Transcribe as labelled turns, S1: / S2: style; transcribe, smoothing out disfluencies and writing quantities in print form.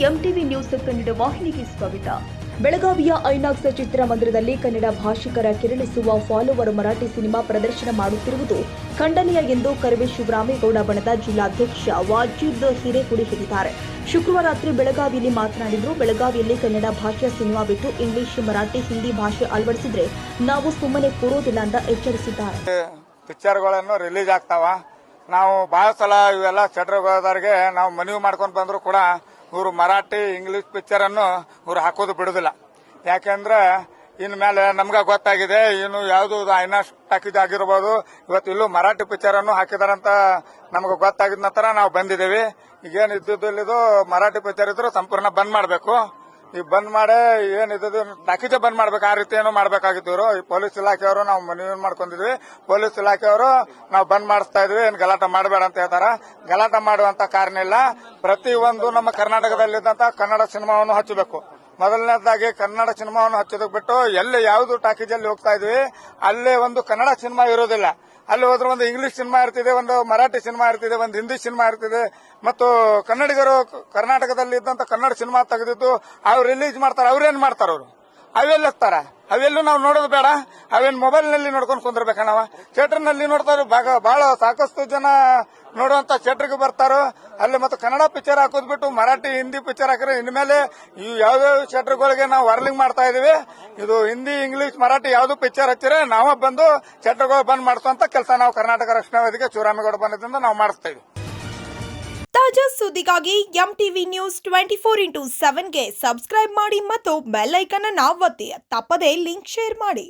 S1: MTV news Kannada ವಾಹಿನಿಗೆ ಸ್ವಾಗತ. ಬೆಳಗಾವಿಯ ಐನಾಕ್ಸ್ ಚಿತ್ರಮಂದಿರದಲ್ಲಿ ಕನ್ನಡ ಭಾಷಿಕರ ಕೆರಳಿಸುವ ಫಾಲೋವರ್ ಮರಾಠಿ ಸಿನಿಮಾ ಪ್ರದರ್ಶನ ಮಾಡುತ್ತಿರುವುದು ಖಂಡನೀಯ ಎಂದು ಕರವೇ ಶಿವರಾಮೇಗೌಡ ಬಣದ ಜಿಲ್ಲಾಧ್ಯಕ್ಷ ವಾಜಿದ್ ಹಿರೇಕುಡಿ ಹೇಳಿದ್ದಾರೆ. ಶುಕ್ರವಾರ ರಾತ್ರಿ ಬೆಳಗಾವಿಯಲ್ಲಿ ಮಾತನಾಡಿದರು. ಬೆಳಗಾವಿಯಲ್ಲಿ ಕನ್ನಡ ಭಾಷೆಯ ಸಿನಿಮಾ ಬಿಟ್ಟು ಇಂಗ್ಲಿಷ್, ಮರಾಠಿ, ಹಿಂದಿ ಭಾಷೆ ಅಳವಡಿಸಿದ್ರೆ ನಾವು ಸುಮ್ಮನೆ ಕೂರೋದಿಲ್ಲ ಅಂತ ಎಚ್ಚರಿಸಿದ್ದಾರೆ.
S2: ಪಿಕ್ಚರ್ಗಳನ್ನು ರಿಲೀಸ್ ಆಗ್ತಾವ. ನಾವು ಬಹಳ ಸಲ ಇವೆಲ್ಲ ಥಿಯೇಟರ್ಗಳಿಗೆ ನಾವು ಮನವಿ ಮಾಡ್ಕೊಂಡು ಬಂದ್ರು ಕೂಡ ಇವರು ಮರಾಠಿ, ಇಂಗ್ಲಿಷ್ ಪಿಕ್ಚರ್ ಅನ್ನು ಇವರು ಹಾಕೋದು ಬಿಡುದಿಲ್ಲ. ಯಾಕೆಂದ್ರೆ ಇನ್ ಮೇಲೆ ನಮ್ಗೆ ಗೊತ್ತಾಗಿದೆ, ಇನ್ನು ಯಾವುದು ಐನಾಕ್ಸ್ ಟಾಕೀಸ್ ಆಗಿರ್ಬೋದು, ಇವತ್ತು ಇಲ್ಲೂ ಮರಾಠಿ ಪಿಕ್ಚರ್ ಅನ್ನು ಹಾಕಿದಾರಂತ ನಮ್ಗೆ ಗೊತ್ತಾಗಿದ ನಂತರ ನಾವು ಬಂದಿದ್ದೇವೆ. ಈಗೇನು ಇದ್ದಿದ್ದು ಮರಾಠಿ ಪಿಕ್ಚರ್ ಇದ್ರು ಸಂಪೂರ್ಣ ಬಂದ್ ಮಾಡಬೇಕು. ಈಗ ಬಂದ್ ಮಾಡಿ ಏನಿದ್ದು ಟಾಕೀಜೆ ಬಂದ್ ಮಾಡ್ಬೇಕು. ಆ ರೀತಿ ಏನೋ ಮಾಡ್ಬೇಕಾಗಿತ್ತು. ಈ ಪೊಲೀಸ್ ಇಲಾಖೆಯವರು ನಾವು ಮನವಿ ಮಾಡ್ಕೊಂಡಿದ್ವಿ. ಪೊಲೀಸ್ ಇಲಾಖೆಯವರು ನಾವು ಬಂದ್ ಮಾಡಿಸ್ತಾ ಇದ್ವಿ, ಏನ್ ಗಲಾಟೆ ಮಾಡಬೇಡ ಅಂತ ಹೇಳ್ತಾರ. ಗಲಾಟೆ ಮಾಡುವಂತ ಕಾರಣ ಇಲ್ಲ. ಪ್ರತಿಯೊಂದು ನಮ್ಮ ಕರ್ನಾಟಕದಲ್ಲಿದ್ದಂತ ಕನ್ನಡ ಸಿನಿಮಾವನ್ನು ಹಚ್ಚಬೇಕು. ಮೊದಲನೇದಾಗಿ ಕನ್ನಡ ಸಿನಿಮಾವನ್ನು ಹಚ್ಚೋದಕ್ಕೆ ಬಿಟ್ಟು ಎಲ್ಲಿ ಯಾವುದು ಟಾಕೀಜಲ್ಲಿ ಹೋಗ್ತಾ ಇದ್ವಿ ಅಲ್ಲೇ ಒಂದು ಕನ್ನಡ ಸಿನಿಮಾ ಇರೋದಿಲ್ಲ. ಅಲ್ಲಿ ಹೋದ್ರೆ ಒಂದು ಇಂಗ್ಲಿಷ್ ಸಿನಿಮಾ ಇರ್ತಿದೆ, ಒಂದು ಮರಾಠಿ ಸಿನಿಮಾ ಇರ್ತಿದೆ, ಒಂದು ಹಿಂದಿ ಸಿನಿಮಾ ಇರ್ತಿದೆ. ಮತ್ತು ಕನ್ನಡಿಗರು ಕರ್ನಾಟಕದಲ್ಲಿ ಇದ್ದಂತ ಕನ್ನಡ ಸಿನಿಮಾ ತೆಗೆದಿದ್ದು ಅವ್ರು ರಿಲೀಸ್ ಮಾಡ್ತಾರೆ. ಅವ್ರೇನ್ ಮಾಡ್ತಾರ? ಅವರು ಅವೆಲ್ಲ ಇರ್ತಾರ. ಅವೆಲ್ಲೂ ನಾವು ನೋಡೋದು ಬೇಡ. ಅವೇನ್ ಮೊಬೈಲ್ ನಲ್ಲಿ ನೋಡ್ಕೊಂಡು ಕುಂದಿರ್ಬೇಕ. ನಾವು ಥಿಯೇಟರ್ ನಲ್ಲಿ ನೋಡ್ತಾರೋ ಬಹಳ ಸಾಕಷ್ಟು ಜನ ನೋಡುವಂತ ಥಿಯೇಟರ್ಗೆ ಬರ್ತಾರೋ. ಅಲ್ಲಿ ಮತ್ತು ಕನ್ನಡ ಪಿಕ್ಚರ್ ಹಾಕೋದ್ ಬಿಟ್ಟು ಮರಾಠಿ, ಹಿಂದಿ ಪಿಕ್ಚರ್ ಹಾಕಿದ್ರೆ ಇನ್ಮೇಲೆ ಈ ಯಾವ್ಯಾವ ಥಿಯೇಟರ್ಗಳಿಗೆ ನಾವು ವಾರ್ನಿಂಗ್ ಮಾಡ್ತಾ ಇದೀವಿ. ಇದು ಹಿಂದಿ, ಇಂಗ್ಲಿಷ್, ಮರಾಠಿ ಯಾವ್ದು ಪಿಕ್ಚರ್ ಹಚ್ಚಿದ್ರೆ ನಾವೇ ಬಂದು ಥಿಯೇಟರ್ಗಳು ಬಂದ್ ಮಾಡಿಸುವಂತ ಕೆಲಸ ನಾವು ಕರ್ನಾಟಕ ರಕ್ಷಣಾ ವೇದಿಕೆ ಶಿವರಾಮೇಗೌಡ ಬಂದಿದ್ದರಿಂದ ನಾವು ಮಾಡಿಸ್ತಾ ಇದೀವಿ.
S3: ತಾಜಾ ಸುದ್ದಿಗಾಗಿ ಎಂಟಿವಿ ನ್ಯೂಸ್ 24x7ಗೆ ಸಬ್ಸ್ಕ್ರೈಬ್ ಮಾಡಿ ಮತ್ತು ಬೆಲ್ ಐಕಾನ್ ಅನ್ನು ಒತ್ತಿ. ತಪ್ಪದೇ ಲಿಂಕ್ ಶೇರ್ ಮಾಡಿ.